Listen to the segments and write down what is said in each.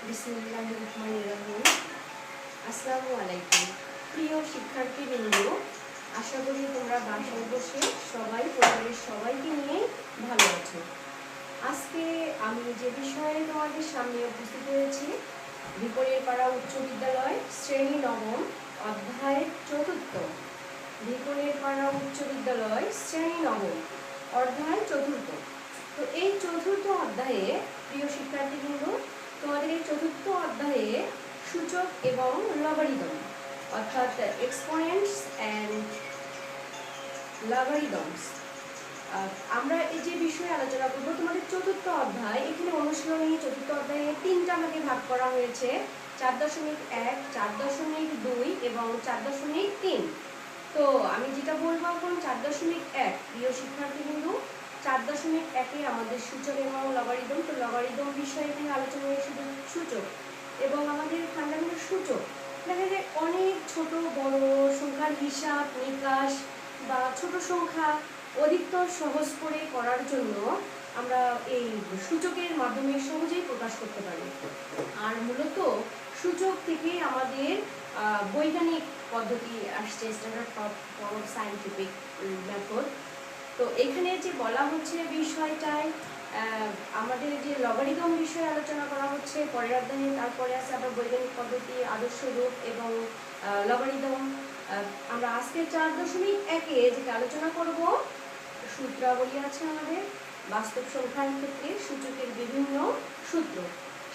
বিসমিল্লাহির রহমানির রহিম। আসসালামু আলাইকুম প্রিয় শিক্ষার্থীবৃন্দ, আশা করি তোমরা বাসায় বসে সবাই পরিবারের সবাইকে নিয়ে ভালো আছো। আজকে আমি যে বিষয়ে তোমাদের সামনে উপস্থিত হয়েছি, ভিপরের পাড়া উচ্চ বিদ্যালয় শ্রেণী নবম অধ্যায় চতুর্থ। ভিপরের পাড়া উচ্চ বিদ্যালয় শ্রেণী নবম অধ্যায় চতুর্থ। তো এই চতুর্থ অধ্যায়ে প্রিয় শিক্ষার্থীবৃন্দ, তোমাদের এই চতুর্থ অধ্যায়ে সূচক এবং লগারিদম অর্থাৎ এক্সপোনেন্টস অ্যান্ড লগারিদমস আমরা এই যে বিষয়ে আলোচনা করব। তোমাদের চতুর্থ অধ্যায়, এখানে অনুশীলনী চতুর্থ অধ্যায়ে তিনটা ভাগে ভাগ করা হয়েছে: 4.1, 4.2 এবং 4.3। তো আমি যেটা বলবো এখন 4.1। প্রিয় শিক্ষার্থীবৃন্দ, 4.1-এ আমাদের সূচক এবং লগারিদম। তো লগারিদম বিষয়ে এখানে আলোচনা হয়েছে সূচক এবং আমাদের ফান্ডামেন্টাল সূচক। দেখা যায় অনেক ছোট বড় সংখ্যার হিসাব নিকাশ বা ছোট সংখ্যা অধিকতর সহজ করে করার জন্য আমরা এই সূচকের মাধ্যমে সহজেই প্রকাশ করতে পারি। আর মূলত সূচক থেকে আমাদের বৈজ্ঞানিক পদ্ধতি আসছে, standard form of scientific method. তো এখানে যে বলা হচ্ছে বিষয়টায় আমাদের যে লগারিদম বিষয়ে আলোচনা করা হচ্ছে পরের অধ্যায়ে, তারপরে আছে আবার বৈজ্ঞানিক পদ্ধতি, আদর্শ রূপ এবং লগারিদম। আমরা আজকে 4.1-এ যেটা আলোচনা করব, সূত্রাবলী আছে আমাদের বাস্তব সংখ্যার ক্ষেত্রে সূচকের বিভিন্ন সূত্র।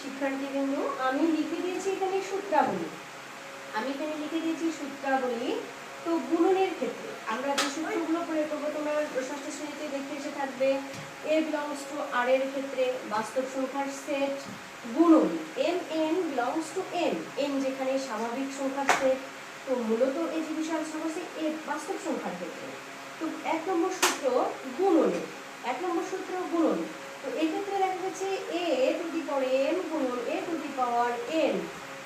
শিক্ষার্থীবৃন্দ, আমি লিখে দিয়েছি এখানে সূত্রাবলী। তো গুণনের ক্ষেত্রে আমরা যে সূত্রগুলো প্রয়োগ করবো, তোমরা ষষ্ঠ শ্রেণীতে দেখতে এসে থাকবে। a belongs to r এর ক্ষেত্রে বাস্তব সংখ্যার সেট গুণন mn belongs to n যেখানে স্বাভাবিক সংখ্যার সেট। তো মূলত এই যে বিষয় আলোচনা করছি এ বাস্তব সংখ্যার ক্ষেত্রে। তো 1 নম্বর সূত্র গুণনের, 1 নম্বর সূত্র গুণন। তো এই ক্ষেত্রে দেখা যাচ্ছে a to the power n গুণন a to the power n,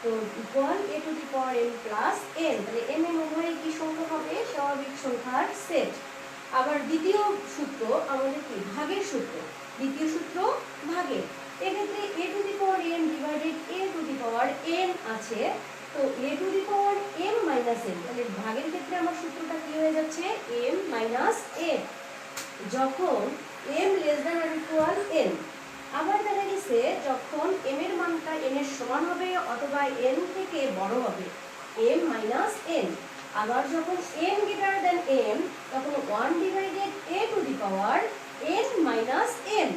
তো equal a to the power n plus n। তাহলে m এর উভয়ই কি সংখ্যা হবে? স্বাভাবিক সংখ্যার সেট। আবার দ্বিতীয় সূত্র আমাদের কি? ভাগের সূত্র। দ্বিতীয় সূত্র ভাগের। এক্ষেত্রে a to the power n divided a to the power n আছে, তো a to the power m minus n। তাহলে ভাগের ক্ষেত্রে আমার সূত্রটা কি হয়ে যাচ্ছে? m মাইনাস n যখন m less than or equal n। আবার দেখা গেছে যখন m এর মানটা n এর সমান হবে অথবা n থেকে বড় হবে, m মাইনাস n। আবার যখন m গ্রেটার দেন m, তখন 1 divided a to the power n minus n,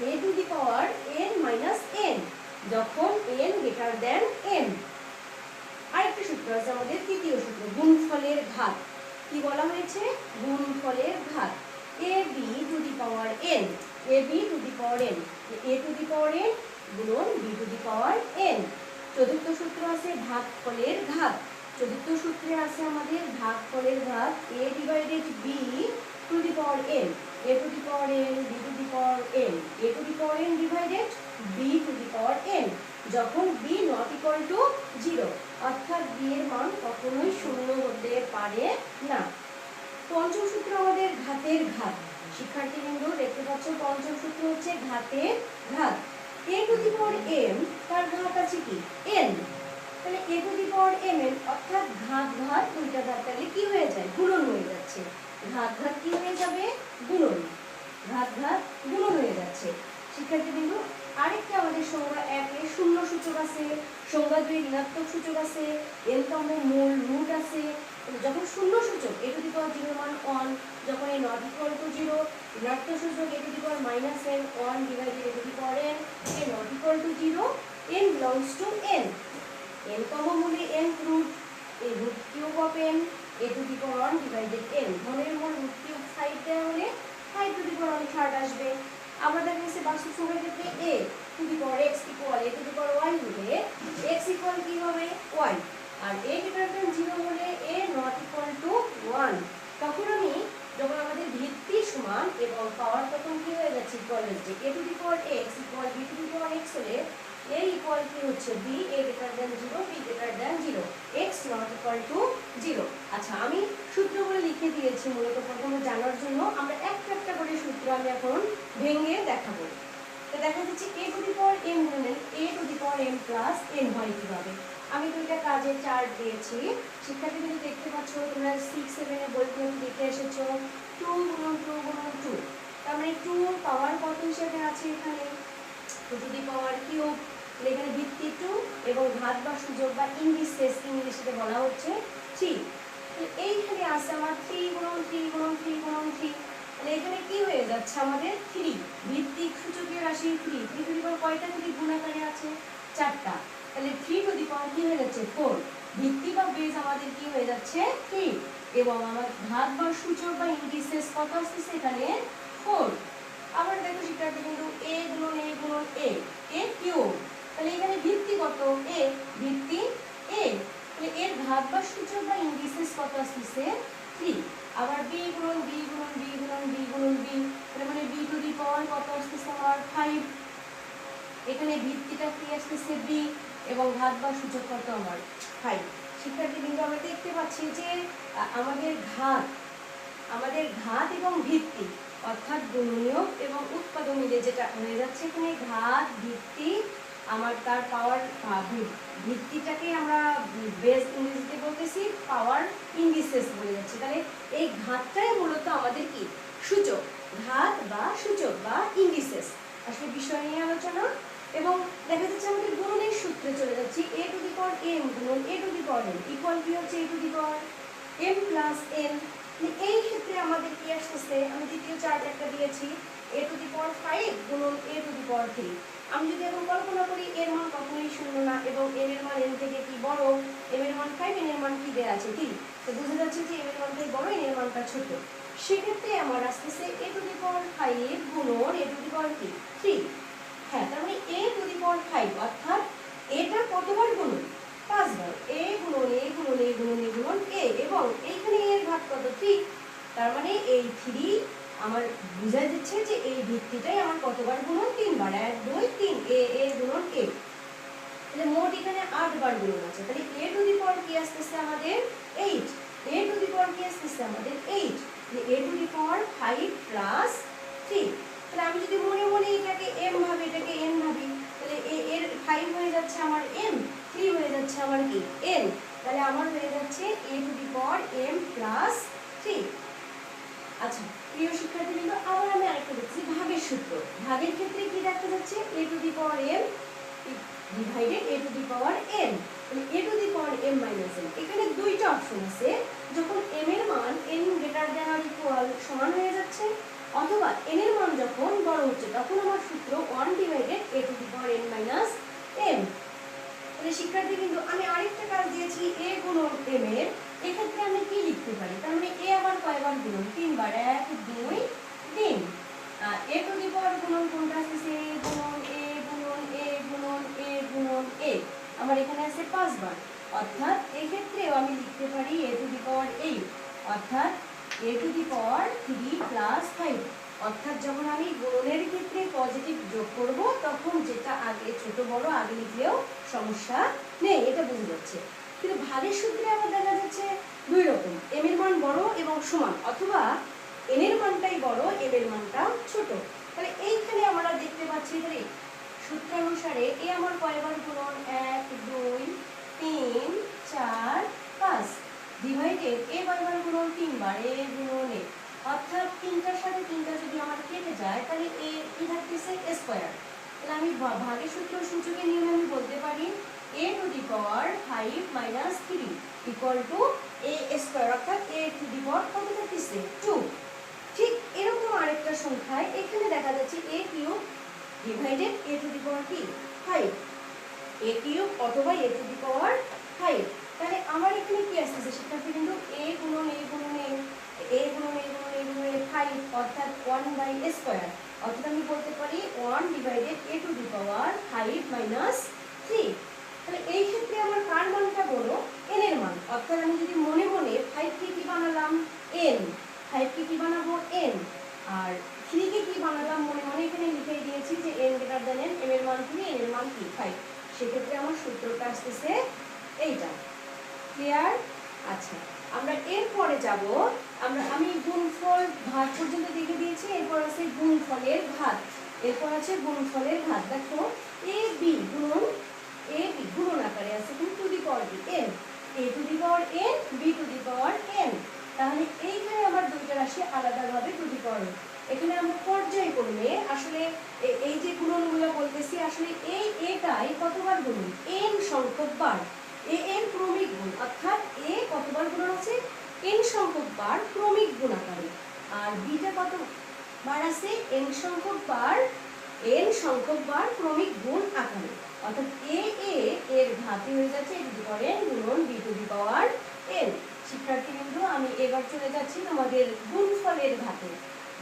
a to the power n minus n যখন n গ্রেটার দেন m। আরেকটা সূত্র আছে আমাদের, তৃতীয় সূত্র গুণফলের ঘাত। কি বলা হয়েছে? গুণফলের ঘাত ab two the power n, ab two the power n, a to the power n গুণন b to the power n। চতুর্থ সূত্র আছে ভাগফলের ঘাত। চতুর্থ সূত্রে আছে আমাদের ভাগফলের ঘাত a divided b to the power n, a to the power n b to the power n, a to the power n divided b to the power n যখন b নট ইকুয়াল টু 0, অর্থাৎ b এর মান কখনোই শূন্য হতে পারে না। পঞ্চম সূত্র আমাদের ঘাতের ঘাত। শিক্ষার্থীবৃন্দ দেখতে পাচ্ছ, পঞ্চম সূত্র হচ্ছে ঘাতের ঘাত। a to the power m, তার ঘাত আছে কি? n। তাহলে a to the power mn, অর্থাৎ ঘাত ঘাত দুইটা ঘাত তাহলে কি হয়ে যায়? গুণন হয়ে যাচ্ছে। ঘাত ঘাত কি হয়ে যাবে? গুণন। ঘাত ঘাত গুণন হয়ে যাচ্ছে। শিক্ষার্থীবৃন্দ, আরেকটা আমাদের সংজ্ঞা 1-এ শূন্য সূচক আছে, সংজ্ঞা 2 ঋণাত্মক সূচক আছে, n তম মূল রুট আছে। যখন শূন্য সূচক a টু দি পাওয়ার 0 মান 1, যখন a নট ইকুয়াল টু 0, ঋণাত্মক সূচক a to the power minus n, 1 divided a to the power n, a not equal to 0, n belongs to n। n তম মূলে n root, a root cube of n, a to the power 1 divided n। ধনের মূল root cube 5 দেওয়া হলে 5 two the power 1 third আসবে। আবার দেখা গেছে বাস্তব সংখ্যার ক্ষেত্রে a to the power x equal a to the power y হলে x ইকুয়াল কি হবে? y। আর a গ্রেটার দেন 0 হলে a নট ইকুয়াল টু 1। তখন যখন আমাদের ভিত্তি সমান এবং পাওয়ার তখন কি হয়ে যাচ্ছে? ইকুয়াল হচ্ছে a to the power x equal b to the power x হলে a ইকুয়াল কি হচ্ছে? b, a greater than 0, b greater than 0, x not equal to 0। আচ্ছা, আমি সূত্রগুলো লিখে দিয়েছি মূলত প্রথমে জানার জন্য। আমরা একটা একটা করে সূত্র আমি এখন ভেঙে দেখাবো। তো দেখা যাচ্ছে a to the power m গুণন a to the power m plus n হয় কিভাবে। আমি দুইটা কাজের চার্ট দিয়েছি, শিক্ষার্থী কিন্তু দেখতে পাচ্ছ, তোমরা 6 7 এর বইগুলো দেখে এসেছো 2 গুণন 2 গুণন 2, তার মানে 2 পাওয়ার কত হিসেবে আছে এখানে 2 টু দি পাওয়ার কিউব, এখানে ভিত্তি 2 এবং ঘাত বা সূচক বা ইন্ডিসেস ইংলিশে বলা হচ্ছে 3। এইখানে আছে আমার 3 গুণন 3 গুণন 3 গুণন 3, তাহলে এখানে কি হয়ে যাচ্ছে আমাদের 3 ভিত্তিক সূচকের রাশি 3 3 টু দি পাওয়ার কয়টা যদি গুণাকারে আছে 4টা, তাহলে 3 টু দি পাওয়ার কি হয়ে যাচ্ছে 4, ভিত্তি বা বেস আমাদের কি হয়ে যাচ্ছে 3 এবং আমার ঘাত বা সূচক বা ইন্ডিসেস কত আসছে এখানে 4। আবার দেখো শিক্ষার্থী কিন্তু a গুণন a গুণন a কিউব, তাহলে এখানে ভিত্তি কত a, ভিত্তি a, তাহলে এর ঘাত বা সূচক বা ইন্ডিসেস কত আসছে 3। আবার b গুণন b গুণন b গুণন b গুণন b, তাহলে মানে b টু দি পাওয়ার কত আসছে আমার 5, এখানে ভিত্তিটা কি আসছে b এবং ঘাত বা সূচক কত আমার 5। শিক্ষার্থী কিন্তু আমরা দেখতে পাচ্ছি যে আমাদের ঘাত এবং ভিত্তি অর্থাৎ গুণনীয়ক এবং উৎপাদক মিলে যেটা হয়ে যাচ্ছে এখানে ঘাত ভিত্তি আমার তার পাওয়ার ভিত্তিটাকে আমরা বেস ইংরেজিতে বলতেছি পাওয়ার ইন্ডিসেস বলে যাচ্ছে, তাহলে এই ঘাতটাই মূলত আমাদের কি সূচক, ঘাত বা সূচক বা ইন্ডিসেস আসলে বিষয় নিয়ে আলোচনা। এবং দেখা যাচ্ছে আমাদের গুণনের সূত্রে চলে যাচ্ছি a to the power m গুণন a to the power m equal কি হচ্ছে a to the power m plus n। এই ক্ষেত্রে আমাদের কি আসছে, আমি দ্বিতীয় চার্ট একটা দিয়েছি a টু দি পাওয়ার 5 গুণন a টু দি পাওয়ার 3। আমি যদি এখন কল্পনা করি এর মান কখনোই শূন্য না এবং n এর মান n থেকে কি বড়, m এর মান 5 n এর মান কি দেয়া আছে 3, তো বোঝা যাচ্ছে যে m এর মানটাই বড় n এর মানটা ছোট। সেক্ষেত্রে আমার আসছে a টু দি পাওয়ার 5 গুণন a টু দি পাওয়ার 3। হ্যাঁ, তার মানে a টু দি পাওয়ার 5 অর্থাৎ এটা কতবার গুণন 5 বার, a গুণন a গুণন a গুণন a গুণন a, এবং এইখানে এর ঘাত কত 3, তার মানে এই 3 আমার বোঝা যাচ্ছে যে এই ভিত্তিটাই আমার কতবার গুণন 3 বার, 1 2 3 a গুণন a, তাহলে মোট এখানে 8 বার গুণন আছে। তাহলে a টু দি পাওয়ার কি আসছে আমাদের 8, a টু দি পাওয়ার কি আসছে আমাদের 8, তাহলে a to the power 5 plus 3। তাহলে আমি যদি মনে মনে এটাকে m ভাবি এটাকে n ভাবি, তাহলে এর 5 হয়ে যাচ্ছে আমার m, 3 হয়ে যাচ্ছে আমার কি n, তাহলে আমার হয়ে যাচ্ছে a to the power m plus 3। আচ্ছা প্রিয় শিক্ষার্থীবৃন্দ, আবার আমি আরেকটা দেখছি ভাগের সূত্র। ভাগের ক্ষেত্রে কি দেখা যাচ্ছে a to the power m divided a to the power n, মানে a to the power m minus n। এখানে দুইটা অপশন আছে, যখন m এর মান n greater than or equal সমান হয়ে যাচ্ছে অথবা n এর মান যখন বড় হচ্ছে তখন আমার সূত্র 1 divided a to the power n minus m। তাহলে শিক্ষার্থী কিন্তু আমি আরেকটা কাজ দিয়েছি a গুণন m এর, এক্ষেত্রে আমি কি লিখতে পারি, তার মানে a আবার কয়বার গুণন 3 বার, 1 2 3, a টু দি পাওয়ার গুণন কোনটা আছে a গুণন a গুণন a গুণন a গুণন a, আমার এখানে আছে 5 বার, অর্থাৎ এই ক্ষেত্রেও আমি লিখতে পারি a টু দি পাওয়ার 8 অর্থাৎ a to the power 3 plus 5, অর্থাৎ যখন আমি গুণনের ক্ষেত্রে পজিটিভ যোগ করব তখন যেটা আগে ছোট বড় আগে লিখলেও সমস্যা নেই, এটা বুঝে যাচ্ছে। কিন্তু ভাগের সূত্রে আবার দেখা যাচ্ছে দুই রকম, m এর মান বড় এবং সমান অথবা n এর মানটাই বড় m এর মানটা ছোট। তাহলে এইখানে আমরা দেখতে পাচ্ছি তাহলে সূত্রানুসারে a আমার কয়বার গুণন 1 2 3 4 5 ডিভাইডেড a কয়বার গুণন 3 বার, a গুণন a, অর্থাৎ 3টার সাথে 3টা যদি আমার কেটে যায় তাহলে a কি থাকতেছে a স্কয়ার। তাহলে আমি ভাগের সূত্র সূচকের নিয়মে আমি বলতে পারি a to the power 5 minus 3 equal to a square, অর্থাৎ a টু দি পাওয়ার কত থাকতেছে 2। ঠিক এরকম আরেকটা সংখ্যায় এখানে দেখা যাচ্ছে a cube divided a to the power কি 5, a কিউব অথবা a টু দি পাওয়ার 5। তাহলে আমার এখানে কি আসছে শিক্ষার্থী কিন্তু a গুণন a গুণন a, a গুণন a গুণন a গুণন a 5 অর্থাৎ 1 বাই a স্কয়ার, অর্থাৎ আমি বলতে পারি 1 divided a to the power 5 minus 3। তাহলে এই ক্ষেত্রে আমার কার মানটা বড় n এর মান, অর্থাৎ আমি যদি মনে মনে 5 কে কি বানালাম n, 5 কে কি বানাবো n, আর 3 কে কি বানালাম মনে মনে এখানে লিখে দিয়েছি যে n greater than n, m এর মান 3 n এর মান কি 5, সেক্ষেত্রে আমার সূত্রটা আসতেছে এইটা। ক্লিয়ার? আচ্ছা আমরা এরপরে যাব, আমি গুণফল ঘাত পর্যন্ত দেখে দিয়েছি, এরপর আছে গুণফলের ঘাত। এরপর আছে গুণফলের ঘাত। দেখো এ বি গুণন এ বি গুণন আকারে আছে কিন্তু to the power B N, A to the power N B to the power N. তাহলে এইখানে আমার দুইটা রাশি আলাদাভাবে টু দি পাওয়ার। এখানে আমরা পর্যায়ক্রমে আসলে এই যে গুণনগুলো বলতেছি আসলে এই এটাই কতবার গুণন এন সংখ্যক বার, এ এর ক্রমিক গুণ, অর্থাৎ এ কতবার গুণন আছে এন সংখ্যক বার ক্রমিক গুণ আকারে, আর বিটা কত বার আছে এন সংখ্যক বার ক্রমিক গুণ আকারে। অর্থাৎ এ এর ঘাতে হয়ে যাচ্ছে A to the power N গুণন B to the power N. শিক্ষার্থীবৃন্দ আমি এবার চলে যাচ্ছি তোমাদের গুণফলের ঘাতে।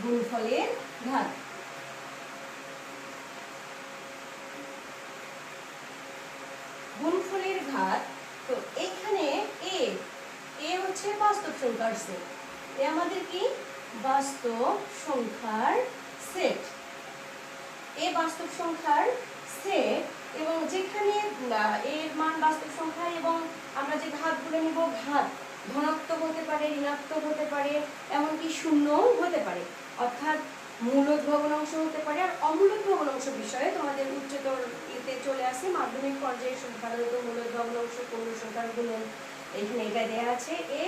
গুণফলের ঘাত। গুণফলের ঘাত। তো এইখানে এ হচ্ছে বাস্তব সংখ্যার সেট, এ আমাদের কি বাস্তব সংখ্যার সেট, এ বাস্তব সংখ্যার সেট এবং যেখানে এর মান বাস্তব সংখ্যা এবং আমরা যে ঘাতগুলো নিব ঘাত ধনাত্মক হতে পারে ঋণাত্মক হতে পারে এমনকি শূন্যও হতে পারে, অর্থাৎ মূলদ ভগ্নাংশ হতে পারে আর অমূলদ ভগ্নাংশ বিষয়ে তোমাদের উচ্চতর এতে চলে আসে মাধ্যমিক পর্যায়ে সাধারণত মূলদ ভগ্নাংশ পূর্ণ সংখ্যার গুণন এখানে এটা দেওয়া আছে। এ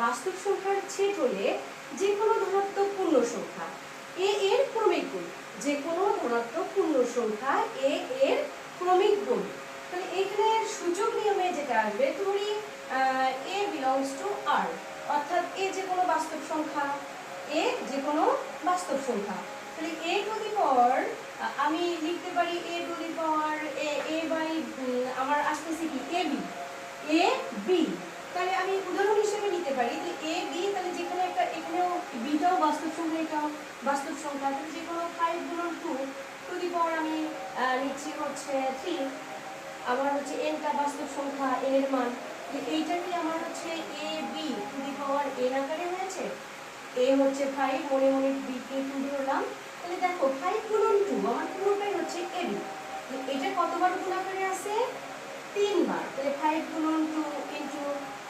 বাস্তব সংখ্যার সেট হলে যে কোনো ধনাত্মক পূর্ণ সংখ্যা এ এর ক্রমিক গুণ, যে কোনো ধনাত্মক পূর্ণ সংখ্যা এ এর ক্রমিক গুণ। তাহলে এখানে সূচক নিয়মে যেটা আসবে ধরি এ বিলংস টু আর, অর্থাৎ এ যে কোনো বাস্তব সংখ্যা, এ যে কোনো বাস্তব সংখ্যা, তাহলে এ টু দি পাওয়ার আমি লিখতে পারি এ to the power A by আমার আসতেছে কি এ বি, তাহলে আমি উদাহরণ হিসেবে নিতে পারি যে এ বি, তাহলে যেখানে একটা এখানেও বিটাও বাস্তব সংখ্যা এটাও বাস্তব সংখ্যা, তাহলে যে কোনো 5 গুণন 2 টু দি পাওয়ার আমি নিচ্ছি হচ্ছে 3, আমার হচ্ছে এনটা বাস্তব সংখ্যা এর মান, এইটা কি আমার হচ্ছে A B to the power N আকারে হয়েছে। এ হচ্ছে 5 মনে মনে বি কে 2 ধরলাম, তাহলে দেখো 5 গুণন 2 আমার পুরোটাই হচ্ছে এ বি, এটা কতবার গুণ আকারে আছে 3 বার, তাহলে 5 গুণন 2 ইনটু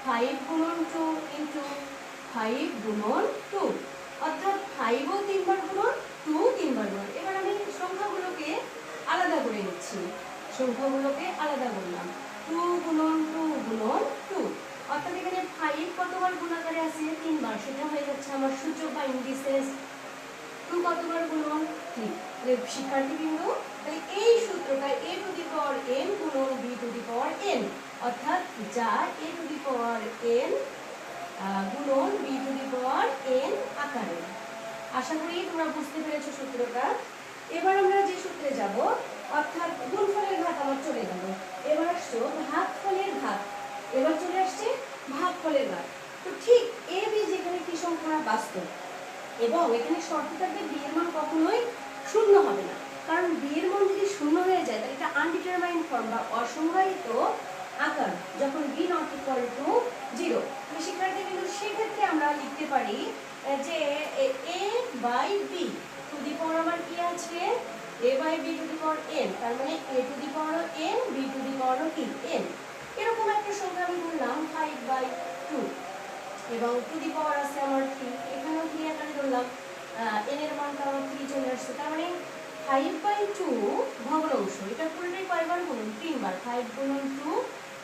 5 গুণন 2 ইনটু 5 গুণন 2, অর্থাৎ 5 ও 3 বার গুণন 2 3 বার গুণন। এবার আমি সংখ্যাগুলোকে আলাদা করে নিচ্ছি, সংখ্যাগুলোকে আলাদা করলাম 2 গুণন 2 গুণন 2, অর্থাৎ এখানে 5 কতবার গুণ আকারে আছে 3 বার, সেটা হয়ে যাচ্ছে আমার সূচক বা ইন্ডিসেস। 2 কতবার গুণন 3। তাহলে শিক্ষার্থীবৃন্দ তাহলে এই সূত্রটা A to the power n গুণন B to the power n, অর্থাৎ যা A to the power n গুণন B to the power n আকারে। আশা করি তোমরা বুঝতে পেরেছো সূত্রটা। এবার আমরা যে সূত্রে যাব, অর্থাৎ গুণফলের ঘাত আমার চলে গেল, এবার আসছো ভাগফলের ঘাত, এবার চলে আসছে ভাগফলের ঘাত। তো ঠিক এ বি যেখানে কি সংখ্যা বাস্তব এবং এখানে শর্ত থাকবে বি এর মান কখনোই শূন্য হবে না, কারণ বি এর মান যদি শূন্য হয়ে যায় তাহলে এটা আনডিটারমাইন্ড ফর্ম বা অসংজ্ঞায়িত আকার যখন বি নট ইকুয়াল টু 0। তাহলে শিক্ষার্থী কিন্তু সেক্ষেত্রে আমরা লিখতে পারি যে A by B to the power আমার কি আছে A by B to the power N, তার মানে A to the power N B to the power কি এন, এরকম একটা সংখ্যা আমি ধরলাম 5/2 এবং টু দি পাওয়ার আছে আমার 3, এখানেও 3 আকারে ধরলাম, n এর মানটা আমার 3 চলে আসছে, তার মানে 5/2 ভগ্নাংশ, এটা পুরোটাই কয়বার গুণন 3 বার, 5 গুণন 2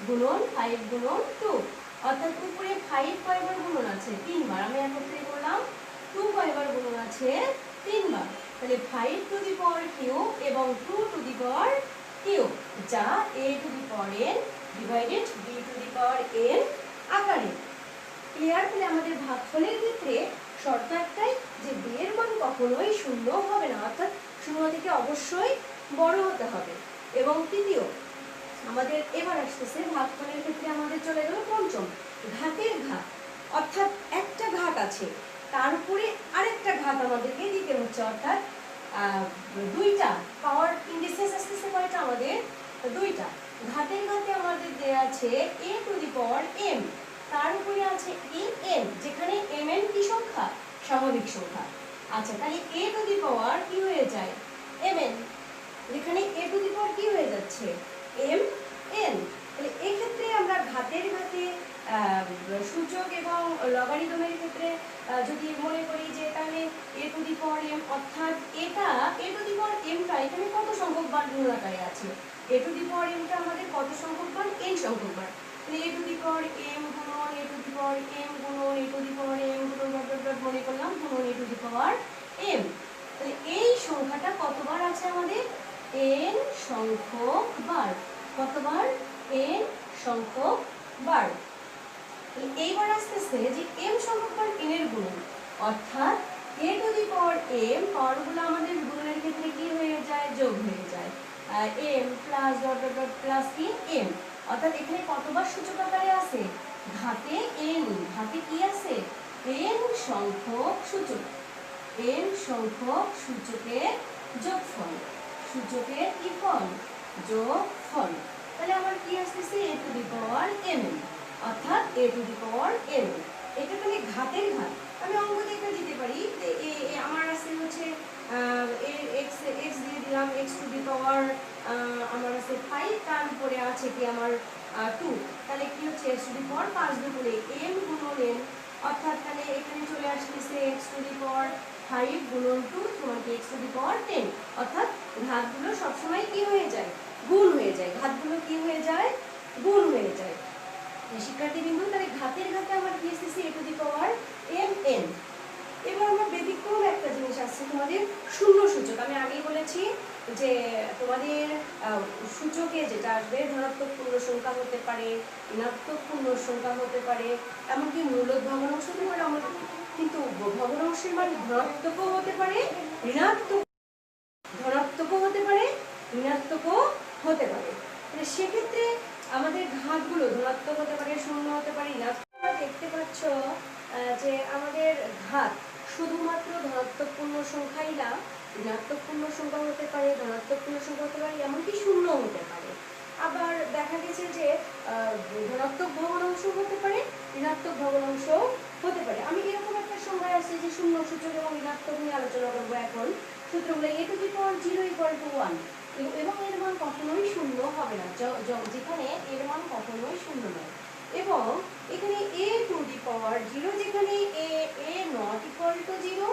গুণন 5 গুণন 2, অর্থাৎ উপরে 5 কয়বার গুণন আছে 3 বার, আমি একত্রে করলাম 2 কয়বার গুণন আছে 3 বার, তাহলে 5 টু দি পাওয়ার কিউব এবং 2 টু দি পাওয়ার কিউব, যা a to the power n divided b to the power n আকারে। ক্লিয়ার? তাহলে আমাদের ভাগফলের ক্ষেত্রে শর্ত একটাই যে b এর মান কখনোই শূন্য হবে না, অর্থাৎ শূন্য থেকে অবশ্যই বড় হতে হবে। এবং তৃতীয় আমাদের এবার আসতেছে ভাগফলের ক্ষেত্রে আমাদের চলে গেল পঞ্চম ঘাতের ঘাত, অর্থাৎ একটা ঘাত আছে তার উপরে আরেকটা ঘাত আমাদেরকে দিতে হচ্ছে, অর্থাৎ দুইটা পাওয়ার ইন্ডিসেস আসতেছে কয়টা আমাদের দুইটা, ঘাতের ঘাতে আমাদের দেয়া আছে a to the power m, তার উপরে আছে n, যেখানে mn কি সংখ্যা স্বাভাবিক সংখ্যা। আচ্ছা, তাহলে a টু দি পাওয়ার কি হয়ে যায় mn, যেখানে a টু দি পাওয়ার কি হয়ে যাচ্ছে mn, তাহলে এই ক্ষেত্রে আমরা ঘাতের ঘাতে সূচক এবং লগারিদমের ক্ষেত্রে যদি মনে করি যে তাহলে a to the power m, অর্থাৎ এটা a to the power m টা এখানে কত সংখ্যক বার গুণ আকারে আছে, a to the power m টা আমাদের কত সংখ্যক বার, n সংখ্যক বার। তাহলে a to the power m গুণন a to the power m গুণন a to the power m গুণন ডট ডট ডট মনে করলাম গুণন a to the power m। তাহলে এই সংখ্যাটা কতবার আছে আমাদের, n সংখ্যক বার। কতবার, n সংখ্যক বার। এইবার আসতেছে যে m সংখ্যক বার n এর গুণন, অর্থাৎ a to the power m পাওয়ারগুলো আমাদের গুণনের ক্ষেত্রে কি হয়ে যায়, যোগ হয়ে যায়, m plus dot dot dot plus কি m, অর্থাৎ এখানে কতবার সূচক আকারে আছে, ঘাতে n, ঘাতে কি আছে, n সংখ্যক সূচক, n সংখ্যক সূচকের যোগফল, সূচকের কি ফল, যোগফল। তাহলে আমার কি আসতেছে a to the power m, অর্থাৎ a to the power m। এটা তাহলে ঘাতের ঘাত। আমি অঙ্ক দেখে দিতে পারি যে আমার আছে হচ্ছে x দিয়ে দিলাম x টু দি পাওয়ার আমার আছে 5, তার উপরে আছে কি আমার 2, তাহলে কি হচ্ছে x টু দি পাওয়ার 5 দুগুণে m গুণন n, অর্থাৎ তাহলে এখানে চলে আসতেছে x টু দি পাওয়ার 5 গুণন 2 সমান কি x টু দি পাওয়ার 10, অর্থাৎ ঘাতগুলো সবসময় কি হয়ে যায়, গুণ হয়ে যায়, ঘাতগুলো কি হয়ে যায়, গুণ হয়ে যায়। শিক্ষার্থীবৃন্দ, তাহলে ঘাতের ঘাতে আমার কি আসছে a to the power m n। এবার আমরা ব্যতিক্রম একটা জিনিস আছে তোমাদের শূন্য সূচক। আমি আগেই বলেছি যে তোমাদের সূচকে যেটা আসবে ধনাত্মক পূর্ণ সংখ্যা হতে পারে, ঋণাত্মক পূর্ণ সংখ্যা হতে পারে, এমনকি মূলদ ভগ্নাংশ হতে পারে, আমাদের কিন্তু ভগ্নাংশের মান ধনাত্মকও হতে পারে, ধনাত্মকও হতে পারে, ঋণাত্মকও হতে পারে। মানে সেক্ষেত্রে আমাদের ঘাতগুলো ধনাত্মক হতে পারে, শূন্য হতে পারে, ঋণাত্মক। দেখতে পাচ্ছ যে আমাদের ঘাত শুধুমাত্র ধনাত্মক পূর্ণ সংখ্যাই না, ঋণাত্মক পূর্ণ সংখ্যা হতে পারে, ধনাত্মক পূর্ণ সংখ্যা হতে পারে, এমনকি শূন্য হতে পারে। আবার দেখা গেছে যে ধনাত্মক ভগ্নাংশ হতে পারে, ঋণাত্মক ভগ্নাংশ হতে পারে। আমি এরকম একটা সংখ্যা আছে যে শূন্য সূচক এবং ঋণাত্মক নিয়ে আলোচনা করবো এখন। সূত্রগুলো a to the power 0 equal to 1, এবং এর মান কখনোই শূন্য হবে না, যেখানে এর মান কখনোই শূন্য নয়। এবং এখানে a টু দি পাওয়ার 0 যেখানে a নট ইকুয়াল টু 0,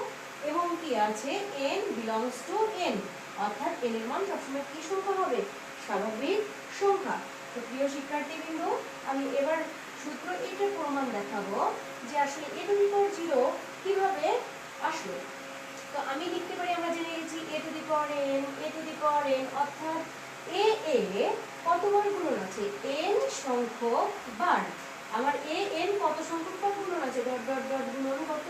এবং কি আছে n বিলংস টু n, অর্থাৎ n এর মান সবসময় কি সংখ্যা হবে, স্বাভাবিক সংখ্যা। তো প্রিয় শিক্ষার্থীবৃন্দ, আমি এবার সূত্র এটা প্রমাণ দেখাবো যে আসলে a টু দি পাওয়ার 0 কিভাবে আসলো। তো আমি লিখতে পারি, আমরা জেনে গেছি a to the power n, a to the power n, অর্থাৎ a কতবার গুণন আছে, n সংখ্যক বার। আমার a n কত সংখ্যক বার গুণন আছে, ডট ডট ডট গুণন কত,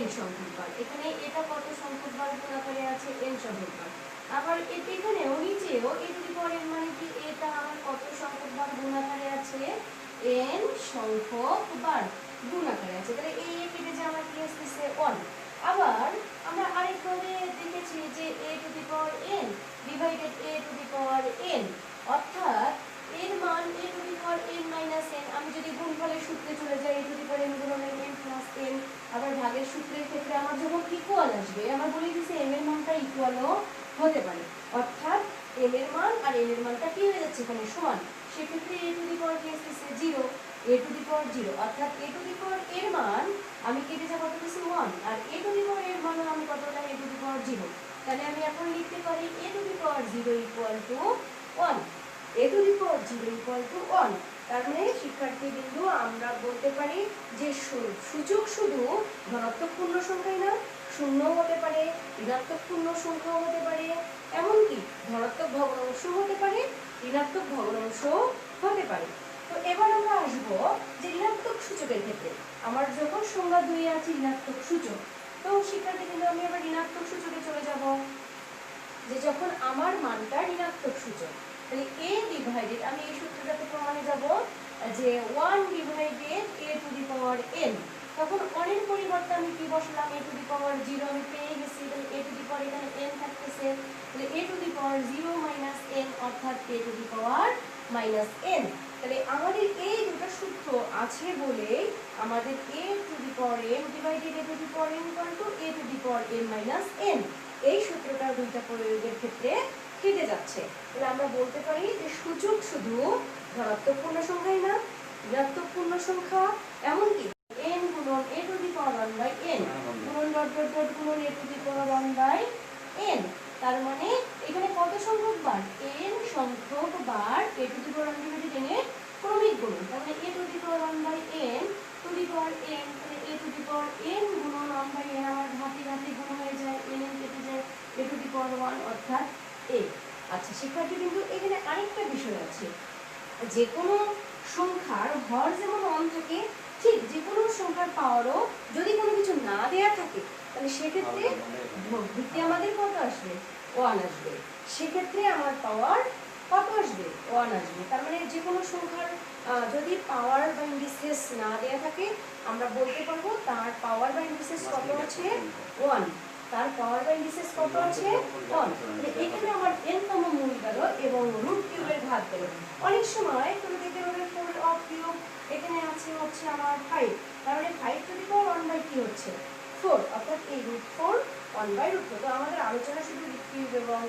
n সংখ্যক বার। এখানে এটা কত সংখ্যক বার গুণ আকারে আছে, n সংখ্যক বার। আবার এখানেও নিচেও a to the power n মানে কি, এটা আমার কত সংখ্যক বার গুণ আকারে আছে, n সংখ্যক বার গুণ আকারে আছে। তাহলে a কেটে যে আমার কি আসছে 1। আবার আমরা আরেকভাবে দেখেছি যে a to the power n divided a to the power n, অর্থাৎ এর মান a to the power n minus n। আমি যদি গুণফলের সূত্রে চলে যাই a to the power n গুণন n প্লাস n, আবার ভাগের সূত্রের ক্ষেত্রে আমার যখন ইকুয়াল আসবে, আমার বলে দিয়েছে m এর মানটা ইকুয়ালও হতে পারে, অর্থাৎ m এর মান আর n এর মানটা কি হয়ে যাচ্ছে এখানে সমান। সেক্ষেত্রে a টু দি পাওয়ার কি আসছে 0, a টু দি পাওয়ার 0, অর্থাৎ a টু দি পাওয়ার এর মান আমি কেটে যা কত পেয়েছি 1, আর a টু দি পাওয়ার এর মান আমি কতটা, a টু দি পাওয়ার 0। তাহলে আমি এখন লিখতে পারি a to the power 0 equal to 1, a to the power 0 equal to 1। তার মানে শিক্ষার্থীবৃন্দ, আমরা বলতে পারি যে সূচক শুধু ধনাত্মক পূর্ণ সংখ্যাই না, শূন্য হতে পারে, ঋণাত্মক পূর্ণ সংখ্যাও হতে পারে, এমনকি ধনাত্মক ভগ্নাংশ হতে পারে, ঋণাত্মক ভগ্নাংশ হতে পারে। তো এবার আমরা আসবো যে ঋণাত্মক সূচকের ক্ষেত্রে। আমার যখন সংজ্ঞা 2 আছে ঋণাত্মক সূচক, তো শিক্ষার্থীবৃন্দ আমি এবার ঋণাত্মক সূচকে চলে যাব, যে যখন আমার মানটা ঋণাত্মক সূচক, তাহলে a ডিভাইডেড, আমি এই সূত্রটাতে প্রমাণে যাব যে 1 divided a to the power n, তখন অনেক পরিবর্তে আমি কি বসলাম, a টু দি পাওয়ার 0 আমি পেয়ে গেছি, তাহলে a টু দি পাওয়ার এখানে n থাকতেছে, তাহলে a to the power 0 minus n, অর্থাৎ a to the power minus n। তাহলে আমাদের এই দুটো সূত্র আছে বলে আমাদের a to the power m divided a to the power n equal to a to the power n minus n, এই সূত্রটা দুইটা প্রয়োগের ক্ষেত্রে কেটে যাচ্ছে। তাহলে আমরা বলতে পারি যে সূচক শুধু ধনাত্মক পূর্ণ সংখ্যাই না, ঋণাত্মক পূর্ণ সংখ্যা, এমনকি n গুণন a to the power 1 by n গুণন ডট ডট ডট গুণন a to the power 1 by n। তার মানে এখানে কত সংখ্যক বার, n সংখ্যক বার a to the power 1 divided n এর ক্রমিক গুণন। তার মানে a to the power 1 by n to the power n, তাহলে a to the power n গুণন 1 বাই n আমার ঘাতে ঘাতে গুণ হয়ে যায়, n n কেটে যায়, a টু দি পাওয়ার 1 অর্থাৎ a। আচ্ছা শিক্ষার্থী কিন্তু এখানে আরেকটা বিষয় আছে, যে কোনো সংখ্যার হর যেমন 1 থাকে, ঠিক যে কোনো সংখ্যার পাওয়ারও যদি কোনো কিছু না দেয়া থাকে তাহলে সেক্ষেত্রে ভিত্তি আমাদের কত আসবে, 1 আসবে। সেক্ষেত্রে আমার পাওয়ার কত আসবে, 1 আসবে। তার মানে যে কোনো সংখ্যার যদি পাওয়ার বা ইন্ডিসেস না দেয়া থাকে আমরা বলতে পারবো তার পাওয়ার বা ইন্ডিসেস কত আছে, 1। তার পাওয়ার বা ইন্ডিসেস কত আছে, 1। মানে এখানে আমার n তম মূল গেল এবং রুট কিউবের ঘাত গেল। অনেক সময় তুমি দেখতে পাবে 4 অফ কিউব এখানে আছে হচ্ছে আমার 5, তার মানে 5 টু দি পাওয়ার 1 বাই কি হচ্ছে 4, অর্থাৎ এই রুট 4 1 বাই রুট 4। তো আমাদের আলোচনা শুধু রুট কিউব এবং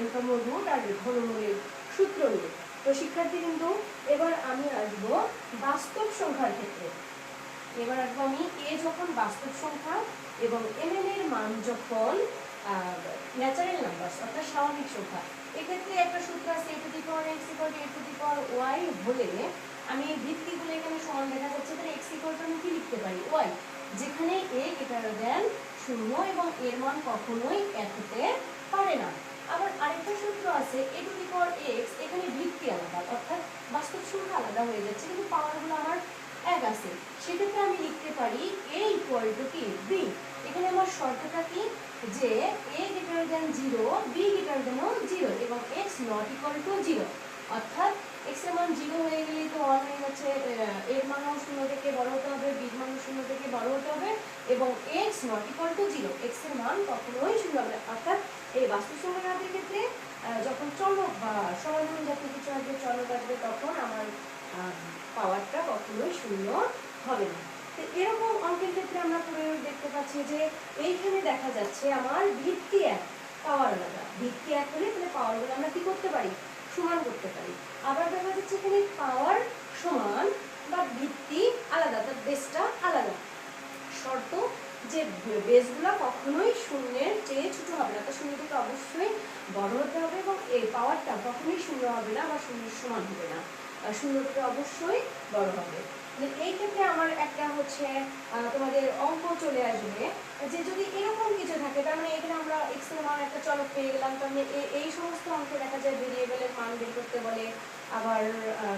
n তম রুট আর ঘনমূলের সূত্র নিয়ে। তো শিক্ষার্থী কিন্তু এবার আমি আসবো বাস্তব সংখ্যার ক্ষেত্রে। এবার আসবো আমি a যখন বাস্তব সংখ্যা এবং mn এর মান যখন ন্যাচারাল নাম্বারস অর্থাৎ স্বাভাবিক সংখ্যা, এক্ষেত্রে একটা সূত্র আছে a to the power x equal to a to the power y হলে আমি ভিত্তিগুলো এখানে সমান দেখা যাচ্ছে, তাহলে x ইকুয়াল টু আমি কি লিখতে পারি y, যেখানে a গ্রেটার দেন 0 এবং এর মান কখনোই 1 হতে পারে না। আবার আরেকটা সূত্র আছে a to the power x, এখানে ভিত্তি আলাদা অর্থাৎ বাস্তব সংখ্যা আলাদা হয়ে যাচ্ছে কিন্তু পাওয়ারগুলো আমার 1 আছে। সেক্ষেত্রে আমি লিখতে পারি a ইকুয়াল টু কি b। এখানে আমার শর্তটা কি, যে a greater than 0 b greater than 0 এবং x নট ইকুয়াল টু 0, অর্থাৎ x এর মান 0 হয়ে গেলেই তো 1 হয়ে যাচ্ছে, এর মানও 0 থেকে বড় হতে হবে, b এর মানও 0 থেকে বড় হতে হবে এবং x not equal to 0, x এর মান কখনোই 0 হবে না। অর্থাৎ এই বাস্তব সংখ্যার ক্ষেত্রে যখন চলক বা সমাধান জাতীয় কিছু আসবে, চলক আসবে, তখন আমার পাওয়ারটা কখনোই 0 হবে না। তো এরকম অঙ্কের ক্ষেত্রে আমরা প্রয়োগ দেখতে পাচ্ছি যে এইখানে দেখা যাচ্ছে আমার ভিত্তি 1 পাওয়ার আলাদা, ভিত্তি 1 হলে তাহলে পাওয়ারগুলো আমরা কি করতে পারি, সমান করতে পারি। আবার দেখা যাচ্ছে এখানে পাওয়ার সমান বা ভিত্তি আলাদা, তার বেসটা আলাদা। শর্ত যে বেসগুলো কখনোই শূন্যের চেয়ে ছোট হবে না, তো শূন্য থেকে অবশ্যই বড় হতে হবে এবং এই পাওয়ারটা কখনোই 0 হবে না বা শূন্যের সমান হবে না, শূন্য থেকে অবশ্যই বড় হবে। এই ক্ষেত্রে আমার একটা হচ্ছে তোমাদের অঙ্ক চলে আসবে, যে যদি এরকম কিছু থাকে, তার মানে এখানে আমরা x এর মান একটা চলক পেয়ে গেলাম, তার মানে এই সমস্ত অঙ্কে দেখা যায় ভেরিয়েবলের মান বের করতে বলে। আবার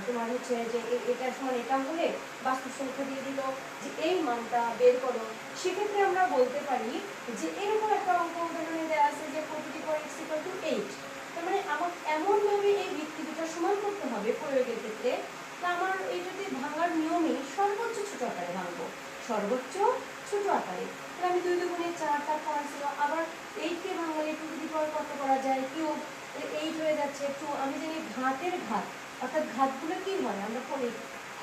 তোমার হচ্ছে যে এটার সমান এটা হলে বাস্তব সংখ্যা দিয়ে দিল যে এই মানটা বের করো। সেক্ষেত্রে আমরা বলতে পারি যে এরকম একটা অঙ্ক উদাহরণে দেওয়া আছে যে 4 two the power x equal to 8, তার মানে আমার এমনভাবে এই ভিত্তি দুটো সমান করতে হবে প্রয়োগের ক্ষেত্রে। তা আমার এইটাতে ভাঙার নিয়মই সর্বোচ্চ ছোট আকারে ভাঙবো, সর্বোচ্চ ছোট আকারে। তাহলে আমি 2 দুগুণে 4, তার পাওয়ার 0, আবার 8 কে ভাঙলে 2 টু দি পাওয়ার কত করা যায়, কিউব, 8 হয়ে যাচ্ছে 2। আমি জানি ঘাতের ঘাত অর্থাৎ ঘাতগুলো কি হয় আমরা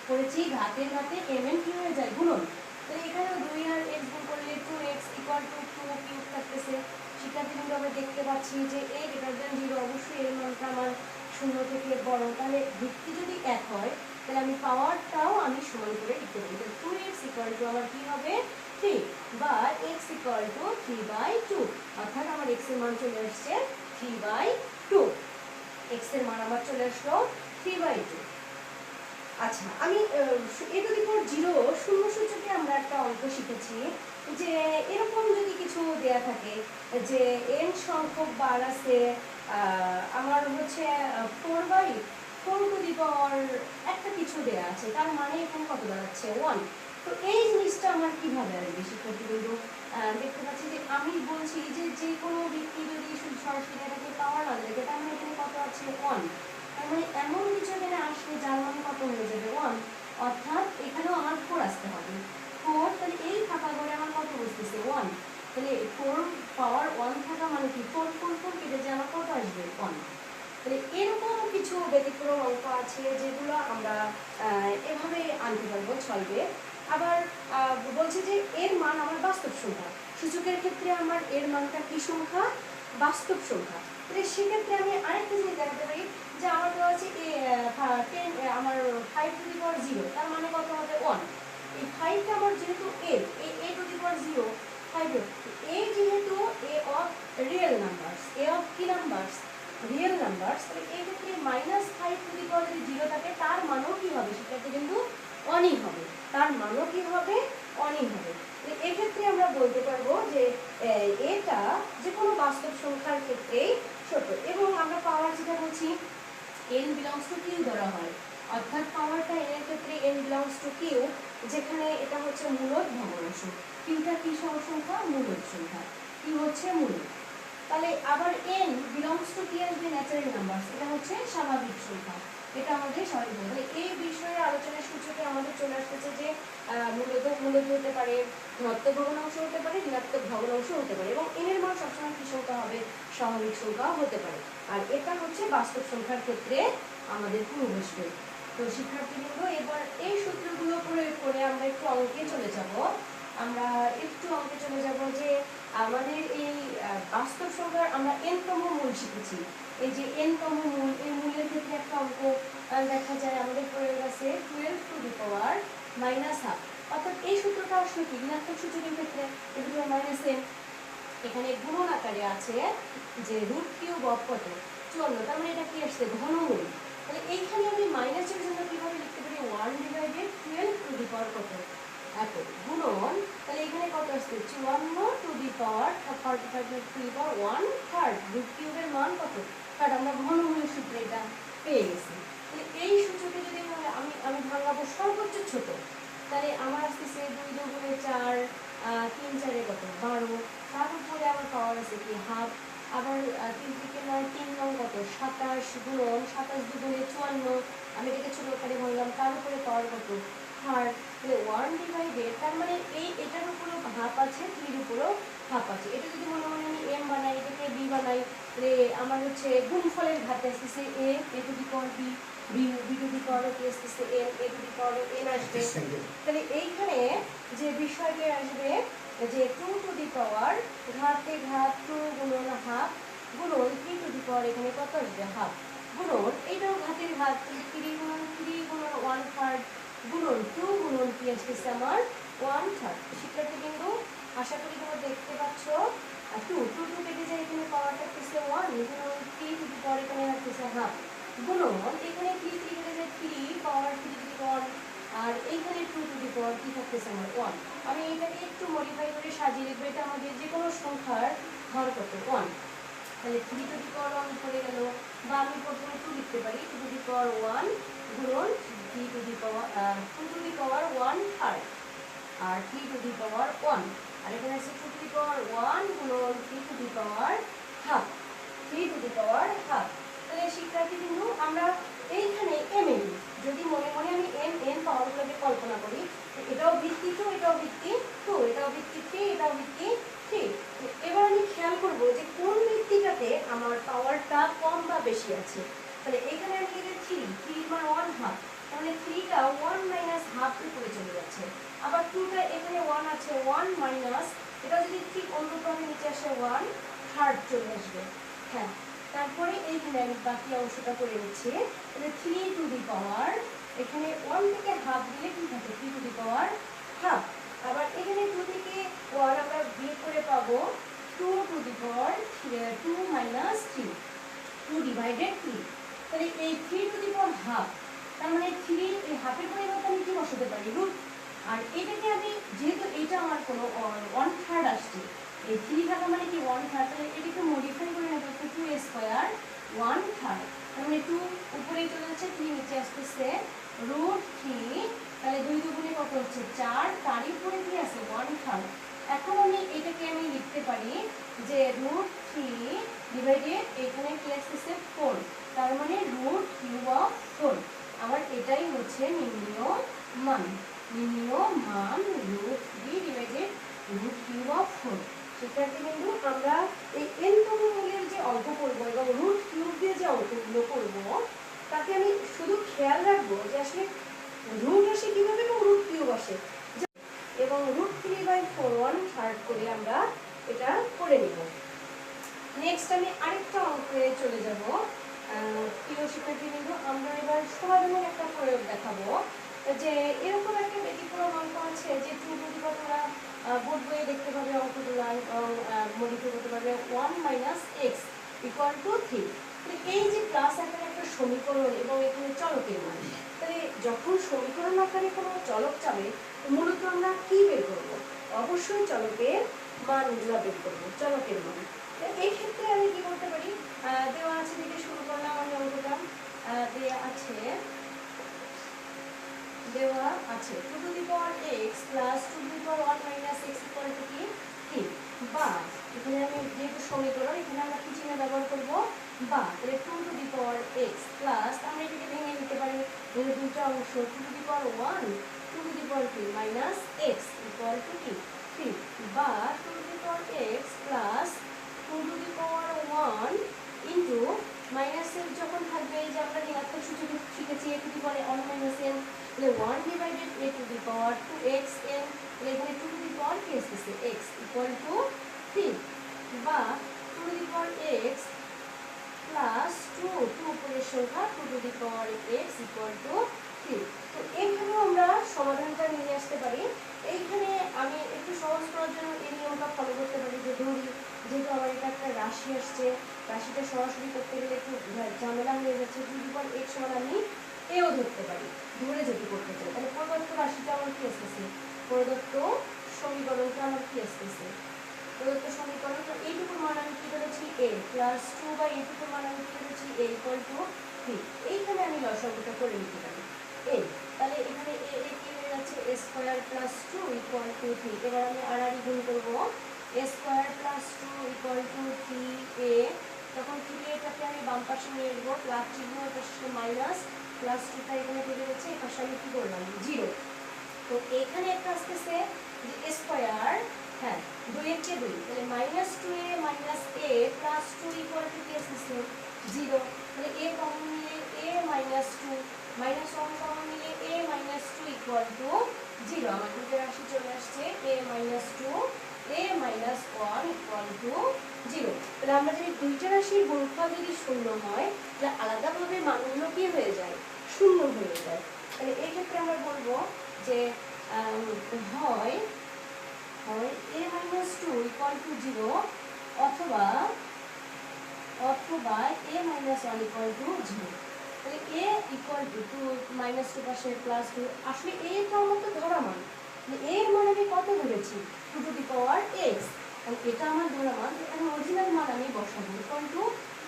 পড়েছি, ঘাতের ঘাতে mn কি হয়ে যায় গুণন, তাহলে এখানেও 2 আর x গুণ করলে 2x ইকুয়াল টু 2 কিউব থাকতেছে। শিক্ষার্থী কিন্তু আমরা দেখতে পাচ্ছি যে a গ্রেটার দেন 0, অবশ্যই এর মানটা আমার 0 থেকে বড়, তাহলে ভিত্তি যদি 1 হয় তাহলে আমি পাওয়ারটাও আমি সমান করে লিখতে পারি। তাহলে 2x ইকুয়াল টু আমার কি হবে 3 বা x ইকুয়াল টু 3/2, অর্থাৎ আমার x এর মান চলে আসছে 3/2, x এর মান আমার চলে আসলো 3/2। আচ্ছা আমি a টু দি পাওয়ার 0 শূন্য সূচকে আমরা একটা অঙ্ক শিখেছি, যে এরকম যদি কিছু দেয়া থাকে যে n সংখ্যক বার আছে, আমার হচ্ছে 4/4 টু দি পাওয়ার একটা কিছু দেয়া আছে, তার মানে এখানে কত দাঁড়াচ্ছে 1। তো এই জিনিসটা আমার কিভাবে আসবে শিক্ষার্থী কিন্তু দেখতে পাচ্ছি যে আমি বলছি যে যে কোনো ভিত্তি যদি সরাসরি এটাকে পাওয়ার না দেয়, তার মানে এখানে কত আছে 1, তার মানে এমন কিছু এখানে আসবে যার মানে কত হয়ে যাবে 1, অর্থাৎ এখানেও আমার 4 আসতে হবে 4, তাহলে এই থাকা ঘরে আমার কত বসতেছে 1, তাহলে 4 পাওয়ার 1 থাকা মানে কি 4 4 4 কেটে যে আমার কত আসবে 1। তাহলে এরকম কিছু ব্যতিক্রম অঙ্ক আছে যেগুলো আমরা এভাবে আনতে পারবো, চলবে। আবার বলছে যে এর মান আমার বাস্তব সংখ্যা, সূচকের ক্ষেত্রে আমার এর মানটা কি সংখ্যা, বাস্তব সংখ্যা। তাহলে সেক্ষেত্রে আমি আরেকটা জিনিস দেখাতে পারি যে আমার দেওয়া আছে আমার 5 টু দি পাওয়ার 0, তার মানে কত হবে 1। এই 5টা আমার যেহেতু a to the power 0 5 a যেহেতু a of real numbers, a of কি নাম্বারস, রিয়েল নাম্বারস, তাহলে এই ক্ষেত্রে -5 টু দি পাওয়ার যদি 0 থাকে তার মানও কি হবে, সেটাতে কিন্তু অনই হবে, তার মানও কি হবে, অনই হবে। এক্ষেত্রে আমরা বলতে পারবো যে এটা যে কোনো বাস্তব সংখ্যার ক্ষেত্রেই ছোট। এবং আমরা পাওয়ার যেটা বলছি n বিলংস টু কিউ ধরা হয়, অর্থাৎ পাওয়ারটা n এর ক্ষেত্রে n বিলংস টু কিউ, যেখানে এটা হচ্ছে মূলদ ভগ্নাংশ, কিউটা কি সংখ্যা, মূলদ সংখ্যা, কিউ হচ্ছে মূলদ। তাহলে আবার n বিলংস টু কি আসবে, ন্যাচারাল নাম্বারস, এটা হচ্ছে স্বাভাবিক সংখ্যা, এটা আমাদের স্বাভাবিক। তাহলে এই বিষয়ে আলোচনার সূচকে আমাদের চলে আসতেছে যে মূলদ হতে পারে, ধনাত্মক ভগ্নাংশ হতে পারে, ঋণাত্মক ভগ্নাংশ হতে পারে, এবং n এর মান সবসময় কি সংখ্যা হবে, স্বাভাবিক সংখ্যা হতে পারে। আর এটা হচ্ছে বাস্তব সংখ্যার ক্ষেত্রে আমাদের পূর্ববর্তী। তো শিক্ষার্থীবৃন্দ, এবার এই সূত্রগুলো প্রয়োগ করে আমরা একটু অঙ্কে চলে যাব। আমরা একটু অঙ্কে চলে যাব যে আমাদের এই বাস্তব সংখ্যার আমরা n-তম মূল শিখেছি। এই যে n-তম মূল, এই মূলের ক্ষেত্রে একটা অঙ্ক দেখা যায় আমাদের প্রয়োগ আছে 12 টু দি পাওয়ার -1/2, অর্থাৎ এই সূত্রটা আসলে কি, ঋণাত্মক সূচকের ক্ষেত্রে -n, এখানে গুণন আকারে আছে যে √3 অফ কত 54, তার মানে এটা কি আসছে, ঘনমূল। তাহলে এইখানে আমি মাইনাসের জন্য কিভাবে লিখতে পারি, 1/12 টু দি পাওয়ার কত এত গুণন, তাহলে এখানে কত আসছে 54 two the power 45 two the power 1/3, √3 এর মান কত, কারণ আমরা ঘনমূলের সূত্রে এটা পেয়ে গেছি। তাহলে এই সূত্রকে যদি আমি ভাঙাবো সর্বোচ্চ ছোট, তাহলে আমার আসতেছে 2 দুগুণে 4, 3 4 কত 12, তার উপরে আমার পাওয়ার আছে কি হাফ, আবার 3 থেকে 9 3 9 কত 27 গুণন 27 দুগুণে 54, আমি এটাকে ছোট করে ভাঙলাম, তার উপরে পাওয়ার কত হার, তাহলে 1/, তার মানে এটার উপরেও হাফ আছে, 3 উপরেও হাফ আছে। এটা যদি মনে মনে আমি m বানাই, এটাকে b বানাই, তাহলে আমার হচ্ছে গুণফলের ঘাতে আসতেছে a to the power b to the power কি আসতেছে n, a to the power n আসবে। তাহলে এইখানে যে বিষয়টা আসবে যে 2 টু দি পাওয়ার ঘাতে ঘাত 2 গুণন হাফ গুণন 3 টু দি পাওয়ার এখানে কত আসবে হাফ গুণন, এইটাও ঘাতের ঘাত 3 গুণন 1/3 গুণন 2 গুণন কি আসতেছে আমার 1/3। শিক্ষার্থীবৃন্দ, আশা করি তোমরা দেখতে পাচ্ছ 2 কেটে যায়, এখানে পাওয়ার থাকতেছে 1, গুণন 3 টু দি পাওয়ার এখানে থাকতেছে হাফ গুণন, এখানে 3 কেটে যায় 3 পাওয়ার 3 টু দি পাওয়ার, আর এইখানে 2 টু দি পাওয়ার কি থাকতেছে আমার 1। আমি এটাকে একটু মডিফাই করে সাজিয়ে লিখবো, এটা আমাদের যে কোনো সংখ্যার হর কত 1, তাহলে 3 টু দি পাওয়ার 1 পড়ে গেল, বা আমি প্রথমে 2 লিখতে পারি 2 টু দি পাওয়ার 1 গুণন 3 to the power 2 to the power 1/3 আর 3 টু দি পাওয়ার 1, আর এখানে আছে 2 টু দি পাওয়ার 1 গুণন 3 to the power half 3 to the power half. তাহলে শিক্ষার্থীবৃন্দ, আমরা এইখানে mn যদি মনে মনে আমি n পাওয়ারগুলোকে কল্পনা করি, এটাও ভিত্তি 2, এটাও ভিত্তি 2, এটাও ভিত্তি 3, এটাও ভিত্তি 3। এবার আমি খেয়াল করব যে কোন ভিত্তিটাতে আমার পাওয়ারটা কম বা বেশি আছে। তাহলে এখানে আমি লিখে 3 মান 1/2, তাহলে 3টা 1 - হাফ উপরে চলে যাচ্ছে, আবার 2টা এখানে 1 আছে 1 মাইনাস, এটা যদি ঠিক অন্যভাবে নিচে আসে 1/3 চলে আসবে। হ্যাঁ, তারপরে এইখানে আমি বাকি অংশটা করে নিচ্ছি, তাহলে 3 টু দি পাওয়ার এখানে 1 থেকে হাফ দিলে কি থাকে 3 টু দি পাওয়ার হাফ, আবার এখানে 2 থেকে 1 আমরা বিয়োগ করে পাবো 2 টু দি পাওয়ার 2 মাইনাস 3, 2/3। তাহলে এই 3 টু দি পাওয়ার হাফ, তার মানে 3 এই হাফের পরিবর্তে আমি কি বসাতে পারি রুট, আর এটাকে আমি যেহেতু এটা আমার কোনো 1/3 আসছে, এই 3 থাকা মানে কি 1/3, তাহলে এটাকে মডিফাই করে নেব 2² 1/3, তার মানে 2 উপরেই চলে যাচ্ছে 3 নিচে আসতেছে √3, তাহলে 2 দুগুণে কত হচ্ছে 4, তার উপরে কি আছে 1/3। এখন আমি এটাকে আমি লিখতে পারি যে √3 ডিভাইডেড এখানে কি আসতেছে 4, তার মানে √3/4। আমার এটাই হচ্ছে নির্ণীয় মান, √3 ডিভাইডেড √3/4। শিক্ষার্থীবৃন্দ, আমরা এই n-তম মূলের যে অঙ্ক করব এবং √3 দিয়ে যে অঙ্কগুলো করব, তাতে আমি শুধু খেয়াল রাখবো যে আসলে রুট আসে কিভাবে এবং √3 আসে, এবং √3/4 1/3 করে আমরা এটা করে নেব। নেক্সট আমি আরেকটা অঙ্কে চলে যাব। প্রিয় শিক্ষার্থীবৃন্দ, আমরা এবার সমাধানের একটা প্রয়োগ দেখাবো। যে এরকম একটা ব্যতিক্রম অঙ্ক আছে যে তোমরা বোর্ড বইয়ে দেখতে পাবে অঙ্কগুলো মডিফাই করতে পারবে 1 - x = 3। এই যে প্লাস আকারে একটা সমীকরণ এবং এখানে চলকের মান, তাহলে যখন সমীকরণ আকারে কোনো চলক যাবে মূলত আমরা কি বের করব? অবশ্যই চলকের মানগুলো বের করবো, চলকের মান। এই ক্ষেত্রে আমি কি করতে পারি, দেওয়া আছে থেকে শুরু করলাম আমি অঙ্কটা। দেওয়া আছে 2x + 2 - x = কি 3, বা এখানে আমি যেহেতু সমীকরণ এখানে আমরা কি চিহ্ন ব্যবহার করব, বা তাহলে 2x প্লাস আমরা এটাকে ভেঙে নিতে পারি, দুটো অংশ 2 - x = কি 3, বা 2x প্লাস 2 ইন্টু মাইনাসের যখন থাকবে, এই যে আমরা ঋণাত্মক সূচক শিখেছি a to the power n minus n, তাহলে 1 divided a to the power 2xn, তাহলে এখানে 2 টু দি পাওয়ার কি আসছে x = 3, বা 2 to the power x plus 2 উপরের সংখ্যা 2 টু দি পাওয়ার x = 3। তো এইভাবে আমরা সমাধানটা নিয়ে আসতে পারি। এইখানে আমি একটু সহজ করার জন্য এই নিয়মটা ফলো করতে পারি যে ধরি যেহেতু আমার এটা একটা রাশি আসছে, রাশিটা সরাসরি করতে গেলে একটু ঝামেলা হয়ে যাচ্ছে, 2 x সমান আমি এও ধরতে পারি, ধরে যদি করতে চাই। তাহলে প্রদত্ত রাশিটা আমার কি আসতেছে, প্রদত্ত সমীকরণটা আমার কি আসতেছে, প্রদত্ত সমীকরণ। তো এইটুকুর মান আমি কি ধরেছি a প্লাস 2, বা এইটুকুর মান আমি কি ধরেছি a = 3। এইখানে আমি লসাগুটা করে নিতে পারি a, তাহলে এখানে a কি হয়ে যাচ্ছে a² + 2 = 3। এবার আমি আড়াআড়ি গুণ করব, a² + 2 = 3a, তখন 3aটাকে আমি বাম পাশে নিয়ে আসবো, প্লাস চিহ্ন পাশে মাইনাস, প্লাস 2টা এখানে থেকে যাচ্ছে, এই পাশে আমি কি করলাম 0। তো এখানে একটা আসতেছে যে a স্কয়ার, হ্যাঁ 2 এর চেয়ে 2, তাহলে -2a - a প্লাস 2 = কি আসতেছে 0। তাহলে a কমন নিলে a - 2 -1 কমন নিলে a - 2 = 0। আমার দুটো রাশি চলে আসছে a - 2 a - 1 = 0। তাহলে আমরা যদি দুইটা রাশির গুণফল যদি শূন্য হয় তাহলে আলাদাভাবে মানগুলো কি হয়ে যায়, শূন্য হয়ে যায়। তাহলে এই ক্ষেত্রে আমরা বলবো যে হয় a - 2 = 0, অথবা a - 1 = 0। তাহলে a = 2 -2 পাশে প্লাস 2, আসলে a টা আমার তো ধরা মান, এর মান আমি কত ধরেছি 2 টু দি পাওয়ার x, তাহলে এটা আমার ধরা মান, এখানে অরিজিনাল মান আমি বসাবো =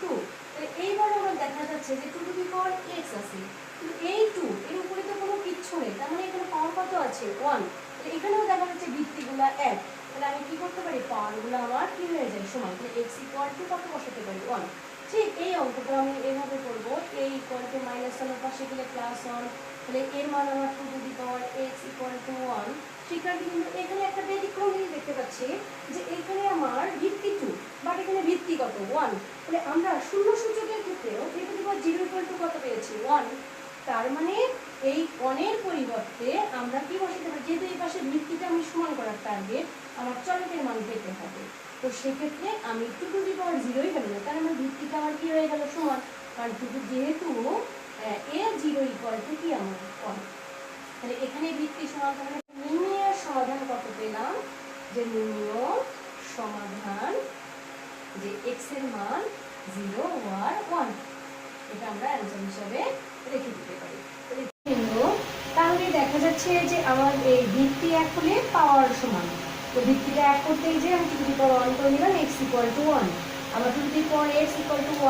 2। তাহলে এইবার আমার দেখা যাচ্ছে যে 2 টু দি পাওয়ার x আছে, কিন্তু এই 2 এর উপরে তো কোনো কিচ্ছু নেই, তার মানে এখানে পাওয়ার কত আছে 1। তাহলে এখানেও দেখা যাচ্ছে ভিত্তিগুলো 1, তাহলে আমি কি করতে পারি, পাওয়ারগুলো আমার কি হয়ে যায় সমান, তাহলে x = কত বসাতে পারি 1। ঠিক এই অঙ্কটা আমি এভাবে করব, a = -1 এর পাশে গেলে +1, তাহলে এর মান আমার 2 টু দি পাওয়ার x = 1। শিক্ষার্থী কিন্তু এখানে একটা ব্যতিক্রম দেখতে পাচ্ছি যে এখানে আমার ভিত্তি 2, বাট এখানে ভিত্তি কত 1। তাহলে আমরা শূন্য সূচকের ক্ষেত্রেও a টু দি পাওয়ার 0 = কত পেয়েছি 1। তার মানে এই 1 এর পরিবর্তে আমরা কি বসাতে পারি, যেহেতু এই পাশে ভিত্তিটা আমি সমান করার টার্গেট, আমার চলকের মান পেতে হবে। তো সেক্ষেত্রে আমি 2 টু দি পাওয়ার 0ই গেল না, কারণ আমার ভিত্তিটা আমার কি হয়ে গেল সমান, কারণ যেহেতু a 0 = কি আমার 1। তাহলে এখানে ভিত্তি সমান, তাহলে নির্ণয়ের সমাধান কত পেলাম, যে নির্ণয় সমাধান যে x এর মান 0 আর 1, এটা আমরা অ্যানসার হিসাবে রেখে দিতে পারি। তাহলে দেখা যাচ্ছে যে আমার এই ভিত্তি 1 হলে পাওয়ার সমান, তো ভিত্তিটা 1 করতে যে আমি 2 টু দি পাওয়ার 1 করে নিলাম, x = 1, আবার 2 টু দি পাওয়ার x =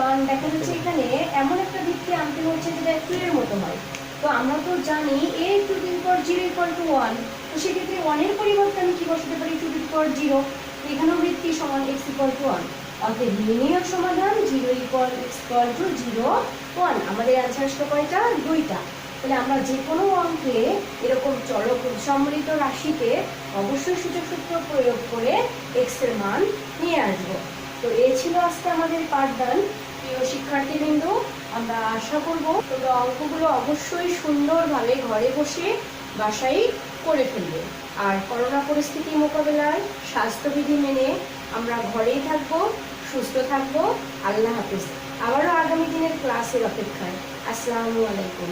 1। দেখা যাচ্ছে এখানে এমন একটা ভিত্তি আনতে হচ্ছে যেটা 2 এর মতো হয়। তো আমরা তো জানি a টু দি পাওয়ার 0 = 1, তো সেক্ষেত্রে 1 এর পরিবর্তে আমি কি বসাতে পারি 2 টু দি পাওয়ার 0, এখানেও ভিত্তি সমান x = 1। অতএব নির্ণয় সমাধান 0 = x = 0 1। আমাদের অ্যানসার আসলো কয়টা, 2টা। তাহলে আমরা যে কোনো অঙ্কে এরকম চলক সম্মিলিত রাশিতে অবশ্যই সূচক সূত্র প্রয়োগ করে x এর মান নিয়ে আসব। তো এই ছিল আজকে আমাদের পাঠদান। প্রিয় শিক্ষার্থীবৃন্দ, আমরা আশা করব তোমরা অঙ্কগুলো অবশ্যই সুন্দরভাবে ঘরে বসে বাসায় করে ফেলবে। আর করোনা পরিস্থিতি মোকাবেলায় স্বাস্থ্যবিধি মেনে আমরা ঘরেই থাকবো, সুস্থ থাকবো। আল্লাহ হাফিজ। আবারও আগামী দিনের ক্লাসের অপেক্ষায়। আসসালামু আলাইকুম।